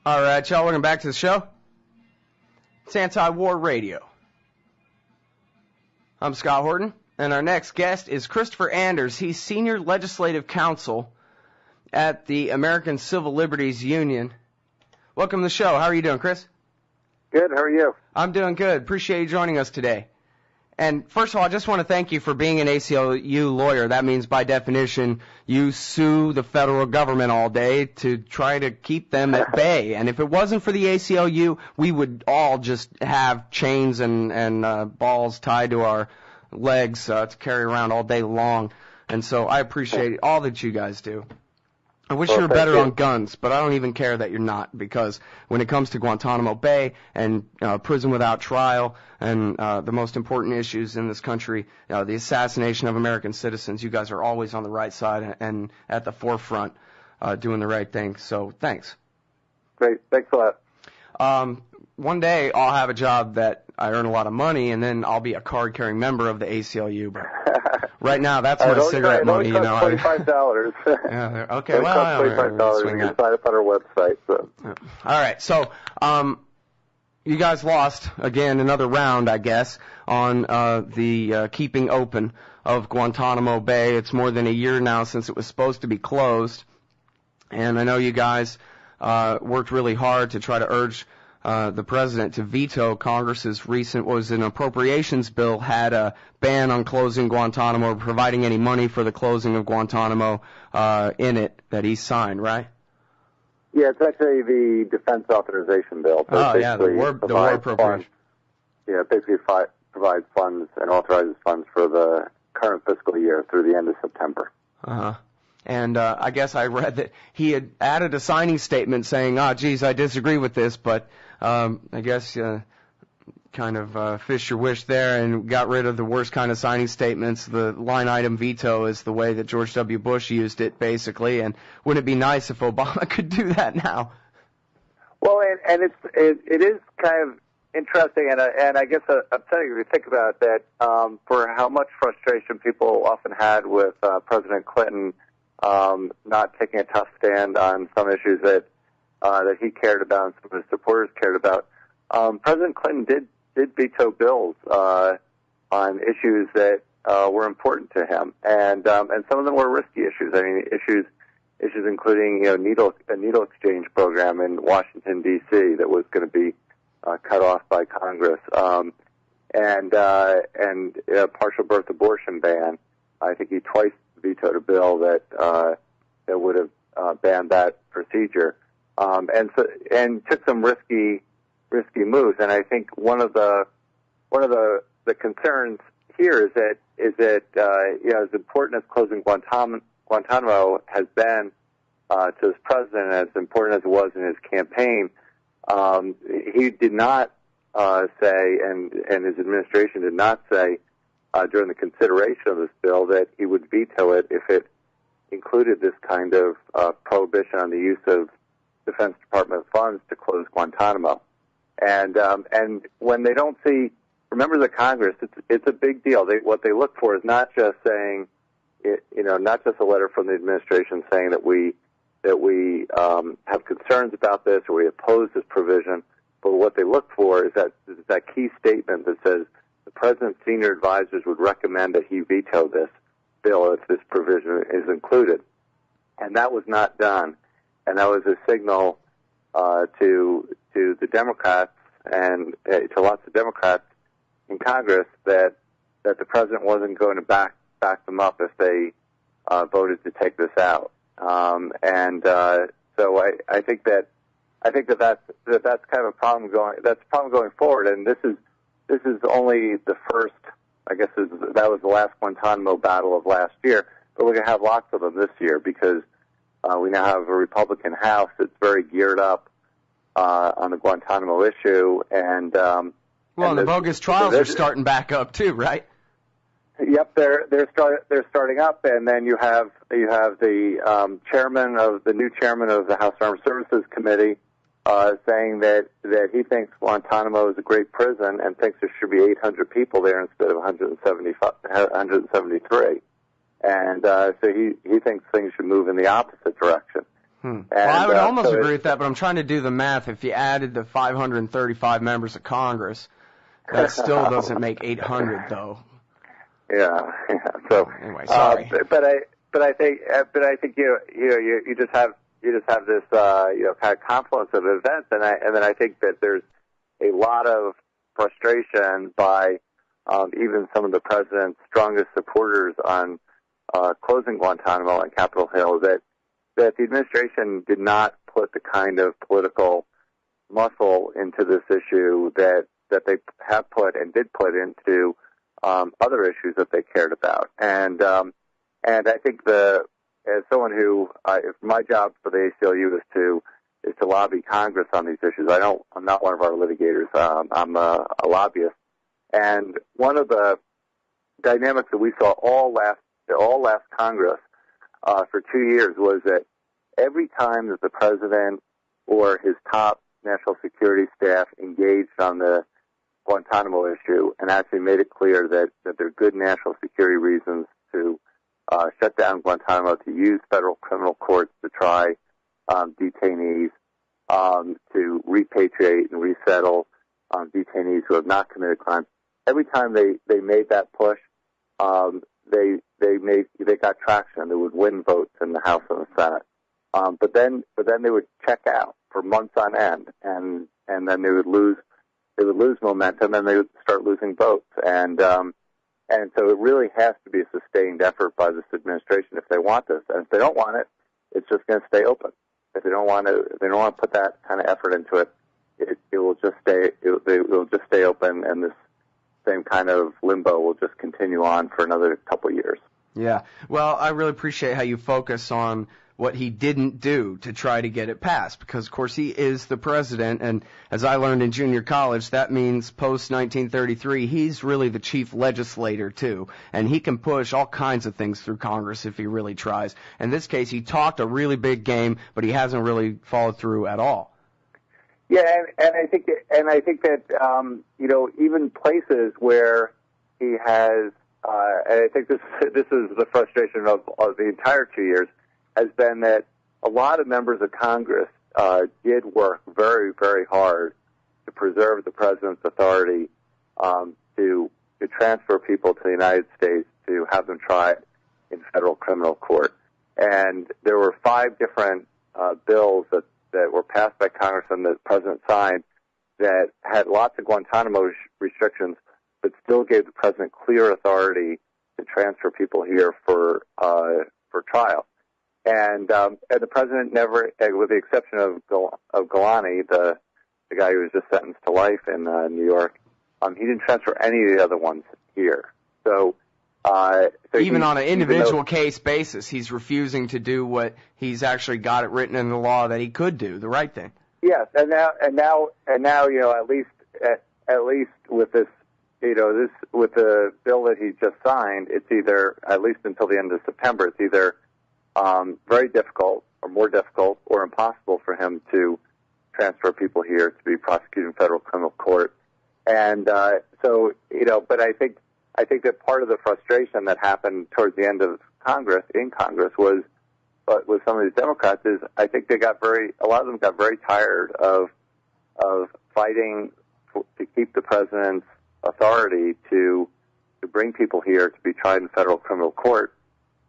All right, y'all, welcome back to the show. It's Anti-War Radio. I'm Scott Horton, and our next guest is Christopher Anders. He's Senior Legislative Counsel at the American Civil Liberties Union. Welcome to the show. How are you doing, Chris? Good. How are you? I'm doing good. Appreciate you joining us today. And first of all, I just want to thank you for being an ACLU lawyer. That means, by definition, you sue the federal government all day to try to keep them at bay. And if it wasn't for the ACLU, we would all just have chains and balls tied to our legs to carry around all day long. And so I appreciate all that you guys do. I wish you were better on guns, but I don't even care that you're not, because when it comes to Guantanamo Bay and prison without trial and the most important issues in this country, the assassination of American citizens, you guys are always on the right side and at the forefront doing the right thing. So thanks. Great. Thanks a lot. One day I'll have a job that I earn a lot of money, and then I'll be a card-carrying member of the ACLU. But right now, that's my cigarette money. It only costs $25. Yeah, okay, well, it costs $25. You can sign up on our website. So. All right, so you guys lost again another round, I guess, on the keeping open of Guantanamo Bay. It's more than a year now since it was supposed to be closed, and I know you guys worked really hard to try to urge the president to veto Congress's recent, an appropriations bill had a ban on closing Guantanamo or providing any money for the closing of Guantanamo in it that he signed, right? Yeah, it's actually the defense authorization bill. So the war appropriation. Yeah, it basically provides funds and authorizes funds for the current fiscal year through the end of September. Uh-huh. And I guess I read that he had added a signing statement saying, geez, I disagree with this, but I guess kind of fished your wish there and got rid of the worst kind of signing statements. The line item veto is the way that George W. Bush used it, basically, and wouldn't it be nice if Obama could do that now? Well, and it is kind of interesting, and I guess I'm telling you, if you think about that, for how much frustration people often had with President Clinton not taking a tough stand on some issues that he cared about and some of his supporters cared about. President Clinton did veto bills on issues that were important to him, and some of them were risky issues. I mean, issues including a needle exchange program in Washington D.C. that was going to be cut off by Congress, and a partial birth abortion ban. I think he twice vetoed a bill that would have banned that procedure, and took some risky moves. And I think one of the concerns here is that as important as closing Guantanamo has been to this president, as important as it was in his campaign, he did not say, and his administration did not say during the consideration of this bill that he would veto it if it included this kind of prohibition on the use of Defense Department funds to close Guantanamo. And when they don't see members of Congress, it's a big deal. What they look for is not just saying, not just a letter from the administration saying that we have concerns about this or we oppose this provision, but what they look for is that key statement that says the president's senior advisors would recommend that he veto this bill if this provision is included. And that was not done. And that was a signal to the Democrats and to lots of Democrats in Congress that the president wasn't going to back them up if they voted to take this out. So I think that's kind of a problem going forward. And this is only the first. I guess that was the last Guantanamo battle of last year, but we're going to have lots of them this year because we now have a Republican House that's very geared up on the Guantanamo issue, and the bogus trials are starting back up too, right? Yep, they're starting up, and then you have the new chairman of the House Armed Services Committee saying that he thinks Guantanamo is a great prison and thinks there should be 800 people there instead of 173. And so he thinks things should move in the opposite direction. Well, I would almost agree with that, but I'm trying to do the math. If you added the 535 members of Congress, that still doesn't make 800, though. Yeah. So anyway, sorry. But I think you just have this kind of confluence of events, and then I think that there's a lot of frustration by even some of the president's strongest supporters on closing Guantanamo and Capitol Hill that the administration did not put the kind of political muscle into this issue that they have put and did put into other issues that they cared about. And I think as someone who, if my job for the ACLU is to lobby Congress on these issues, I'm not one of our litigators. I'm a lobbyist. And one of the dynamics that we saw all last Congress for 2 years was that every time that the president or his top national security staff engaged on the Guantanamo issue and actually made it clear that there are good national security reasons to shut down Guantanamo, to use federal criminal courts to try detainees, to repatriate and resettle detainees who have not committed crimes. Every time they made that push, they got traction. They would win votes in the House and the Senate. But then they would check out for months on end, and then they would lose momentum, and they would start losing votes. And so it really has to be a sustained effort by this administration if they want this. And if they don't want it, it's just going to stay open. If they don't want to put that kind of effort into it, it will just stay open, and this same kind of limbo will just continue on for another couple of years. Yeah. Well, I really appreciate how you focus on what he didn't do to try to get it passed, because, of course, he is the president, and as I learned in junior college, that means post-1933, he's really the chief legislator, too, and he can push all kinds of things through Congress if he really tries. In this case, he talked a really big game, but he hasn't really followed through at all. Yeah, and I think that even places where he has, and I think this is the frustration of the entire 2 years, has been that a lot of members of Congress did work very, very hard to preserve the president's authority to transfer people to the United States to have them tried in federal criminal court. And there were 5 different bills that were passed by Congress and the president signed that had lots of Guantanamo restrictions, but still gave the president clear authority to transfer people here for trial. And the president never, with the exception of Galani, the guy who was just sentenced to life in New York, he didn't transfer any of the other ones here. So even on an individual case basis, he's refusing to do what he's actually got it written in the law that he could do, the right thing. Yes, and now, at least with this, with the bill that he just signed, it's either, at least until the end of September, it's either very difficult or more difficult or impossible for him to transfer people here to be prosecuted in federal criminal court. And but I think that part of the frustration that happened towards the end of Congress was with some of these Democrats is I think a lot of them got very tired of fighting to keep the president's authority to bring people here to be tried in federal criminal court,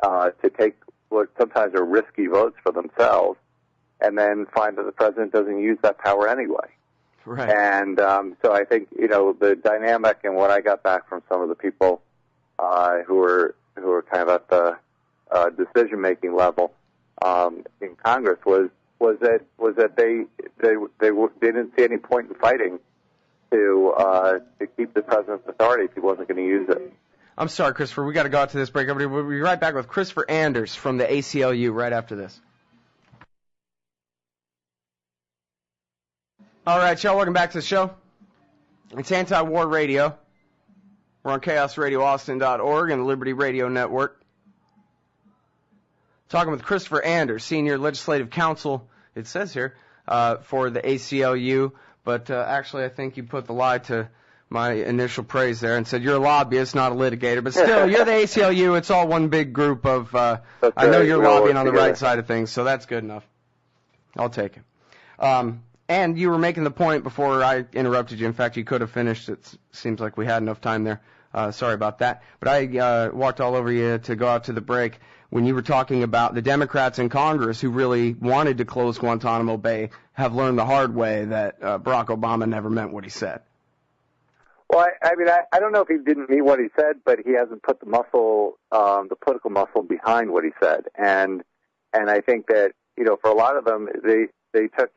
to take what sometimes are risky votes for themselves, and then find that the president doesn't use that power anyway. Right. And so I think the dynamic and what I got back from some of the people who were kind of at the decision making level in Congress was that they didn't see any point in fighting to keep the president's authority if he wasn't going to use it. I'm sorry, Christopher. We got to go out to this break. Everybody, we'll be right back with Christopher Anders from the ACLU right after this. All right, y'all. Welcome back to the show. It's Anti-War Radio. We're on chaosradioaustin.org and the Liberty Radio Network. Talking with Christopher Anders, Senior Legislative Counsel, it says here, for the ACLU. But actually, I think you put the lie to my initial praise there and said you're a lobbyist, not a litigator. But still, you're the ACLU. It's all one big group of, I know you're lobbying on the right side of things, so that's good enough. I'll take it. And you were making the point before I interrupted you. In fact, you could have finished. It seems like we had enough time there. Sorry about that. But I walked all over you to go out to the break when you were talking about the Democrats in Congress who really wanted to close Guantanamo Bay have learned the hard way that Barack Obama never meant what he said. Well, I don't know if he didn't mean what he said, but he hasn't put the muscle, the political muscle behind what he said. And I think that, for a lot of them, they took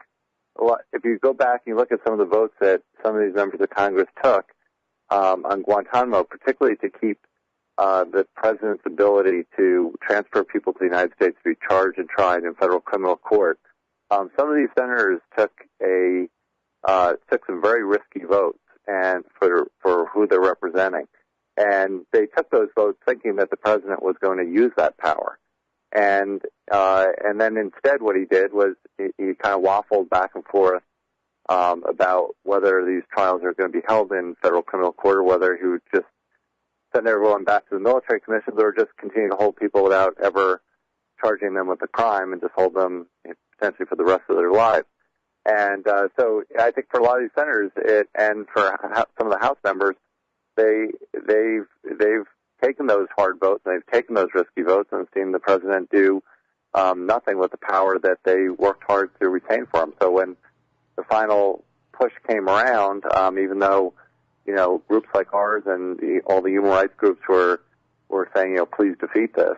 a lot. If you go back and you look at some of the votes that some of these members of Congress took on Guantanamo, particularly to keep the president's ability to transfer people to the United States to be charged and tried in federal criminal court, some of these senators took some very risky votes and for who they're representing. And they took those votes thinking that the president was going to use that power. And then instead what he did was he kind of waffled back and forth about whether these trials are going to be held in federal criminal court or whether he would just send everyone back to the military commissions or just continue to hold people without ever charging them with a crime and just hold them potentially for the rest of their lives. And so I think for a lot of these senators and for some of the House members, they've taken those hard votes and they've taken those risky votes and seen the president do nothing with the power that they worked hard to retain for him. So when the final push came around, even though groups like ours and all the human rights groups were saying please defeat this,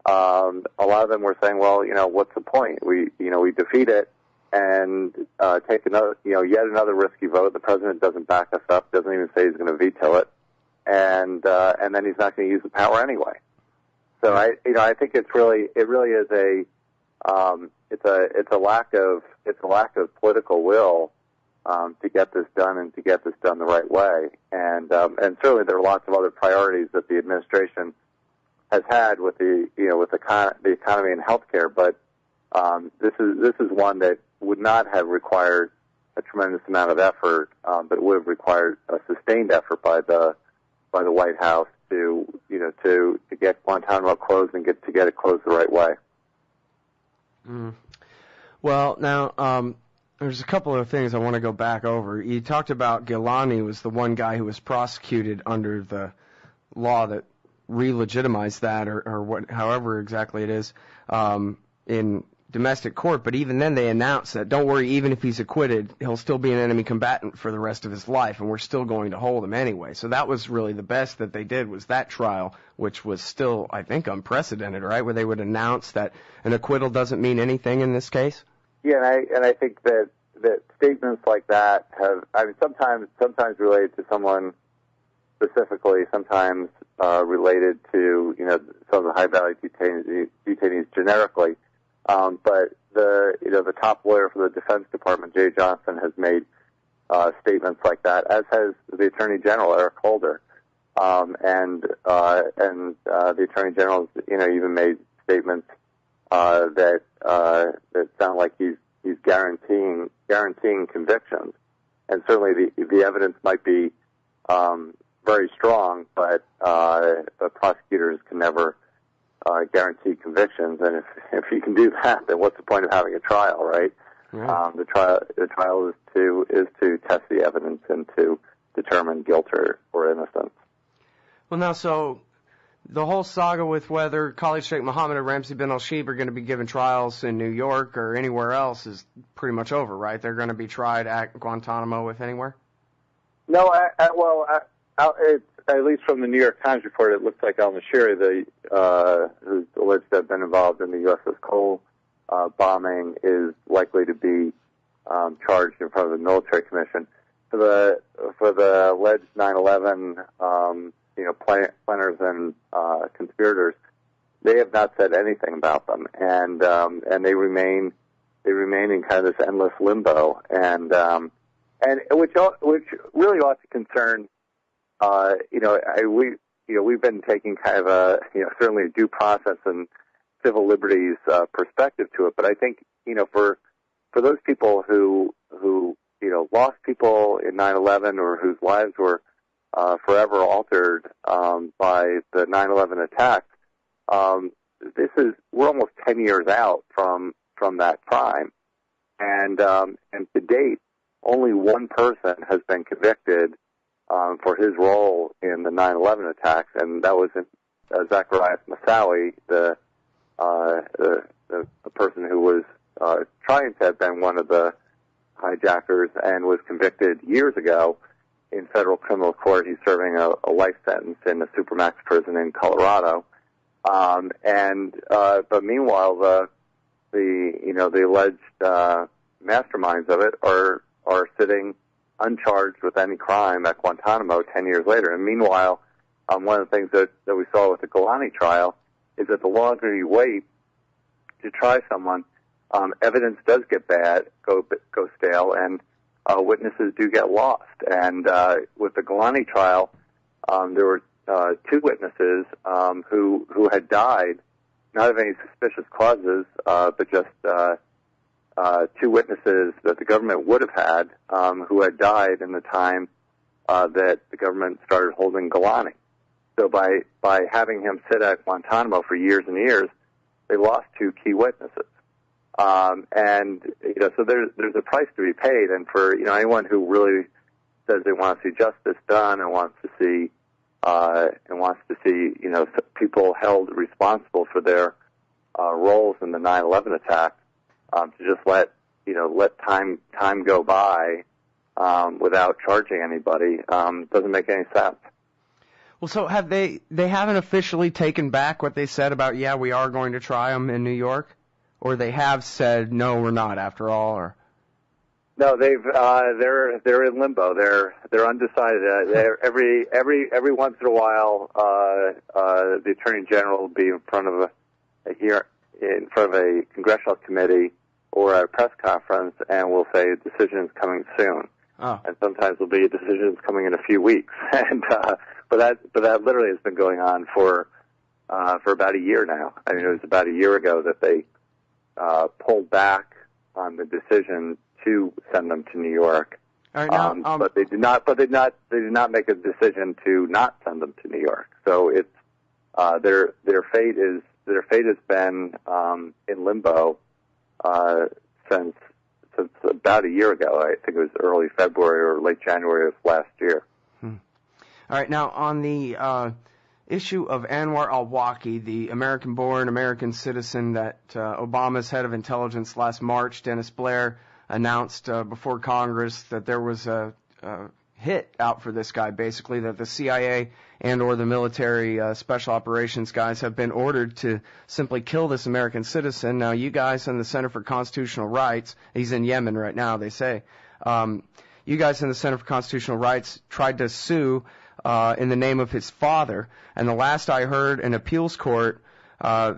a lot of them were saying, well, what's the point? We defeat it and take another, yet another risky vote. The president doesn't back us up, doesn't even say he's going to veto it, and then he's not going to use the power anyway. So I think it really is it's a lack of political will to get this done and to get this done the right way. And certainly there are lots of other priorities that the administration has had with the economy and healthcare, but this is one that would not have required a tremendous amount of effort, but would have required a sustained effort by the White House to get Guantanamo closed and get it closed the right way. Well, now there's a couple of things I want to go back over. You talked about Gilani was the one guy who was prosecuted under the law that re-legitimized that, or however exactly it is, in domestic court. But even then they announced that, don't worry, even if he's acquitted, he'll still be an enemy combatant for the rest of his life, and we're still going to hold him anyway. So that was really the best that they did, was that trial, which was still, I think, unprecedented, right, where they would announce that an acquittal doesn't mean anything in this case? Yeah, and I think that statements like that have, sometimes related to someone specifically, sometimes related to, some of the high-value detainees generically. But the top lawyer for the Defense Department, Jay Johnson, has made statements like that, as has the Attorney General, Eric Holder. And the Attorney General, even made statements that sound like he's guaranteeing convictions. And certainly the evidence might be very strong, but prosecutors can never guarantee convictions. And if you can do that, then what's the point of having a trial, right? Right. The trial is to test the evidence and to determine guilt or innocence. Well, now, so the whole saga with whether Khalid Sheikh Mohammed or Ramzi bin al-Shibh are going to be given trials in New York or anywhere else is pretty much over, right? They're going to be tried at Guantanamo, if anywhere? No, it's, at least from the New York Times report, it looks like al-Nashiri, who's alleged to have been involved in the USS Cole bombing, is likely to be charged in front of the military commission. For the alleged 9/11 planners and conspirators, they have not said anything about them, and they remain in kind of this endless limbo, and which really ought to concern. We've been taking kind of a certainly a due process and civil liberties perspective to it, but I think for those people who lost people in 9/11 or whose lives were forever altered by the 9/11 attacks, we're almost 10 years out from that crime, and to date, only one person has been convicted for his role in the 9/11 attacks, and that was Zacharias Moussaoui, the person who was trying to have been one of the hijackers and was convicted years ago in federal criminal court. He's serving a life sentence in a supermax prison in Colorado. But meanwhile, the alleged masterminds of it are sitting uncharged with any crime at Guantanamo 10 years later. And meanwhile, one of the things that we saw with the Golani trial is that the longer you wait to try someone, evidence does get go stale, and witnesses do get lost. And with the Golani trial, there were two witnesses who had died, not of any suspicious causes, but just two witnesses that the government would have had who had died in the time that the government started holding Golani. So by having him sit at Guantanamo for years and years, they lost two key witnesses. So there's a price to be paid, and for anyone who really says they want to see justice done and wants to see people held responsible for their roles in the 9/11 attack, to just let time go by without charging anybody doesn't make any sense. Well, so they haven't officially taken back what they said about, we are going to try them in New York, or they have said no, we're not after all, or? No, they're in limbo. They're undecided. Every once in a while, the Attorney General will be in front of a congressional committee or a press conference, and will say a decision is coming soon. Oh. And sometimes there'll be a decision is coming in a few weeks. And but that literally has been going on for about a year now. I mean, it was about a year ago that they pulled back on the decision to send them to New York. All right, now, but they did not. But they did not make a decision to not send them to New York. So it's their fate has been in limbo since about a year ago. I think it was early February or late January of last year. All right, now on the issue of Anwar al-Awlaki, the American-born American citizen that Obama's head of intelligence last March, Dennis Blair, announced before Congress that there was a hit out for this guy, basically, that the CIA and or the military special operations guys have been ordered to simply kill this American citizen. Now, you guys in the Center for Constitutional Rights, he's in Yemen right now, they say, you guys in the Center for Constitutional Rights tried to sue in the name of his father, and the last I heard, an appeals court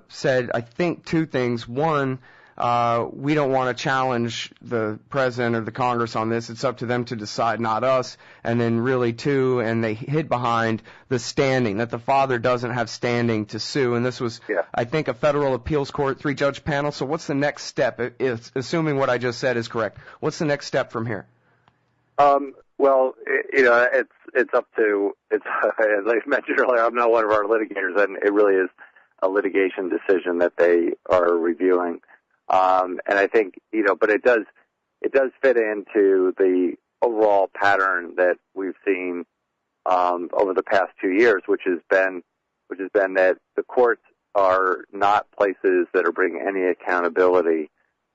said, I think, two things. One, we don't want to challenge the president or the Congress on this. It's up to them to decide, not us. And then really, two, and they hid behind the standing, that the father doesn't have standing to sue. And this was, I think, a federal appeals court, 3-judge panel. So what's the next step, assuming what I just said is correct? What's the next step from here? Well, it's up to, as I mentioned earlier, I'm not one of our litigators, and it really is a litigation decision that they are reviewing. And I think, but it does fit into the overall pattern that we've seen over the past 2 years, which has been that the courts are not places that are bringing any accountability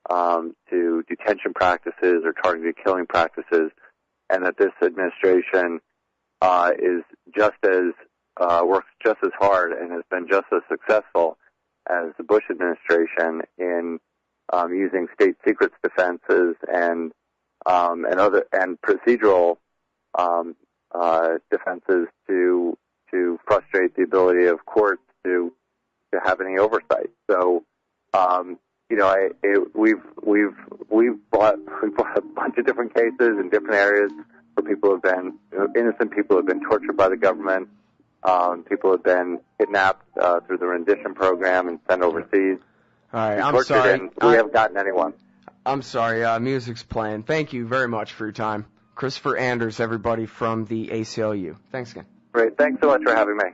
to detention practices or targeted killing practices, and that this administration is just as works just as hard and has been just as successful as the Bush administration in using state secrets defenses and procedural defenses to frustrate the ability of courts to have any oversight. So we've brought a bunch of different cases in different areas where people have been innocent people have been tortured by the government. People have been kidnapped through the rendition program and sent overseas. All right, I'm sorry. We haven't gotten anyone. I'm sorry. Music's playing. Thank you very much for your time. Christopher Anders, everybody from the ACLU. Thanks again. Great. Thanks so much for having me.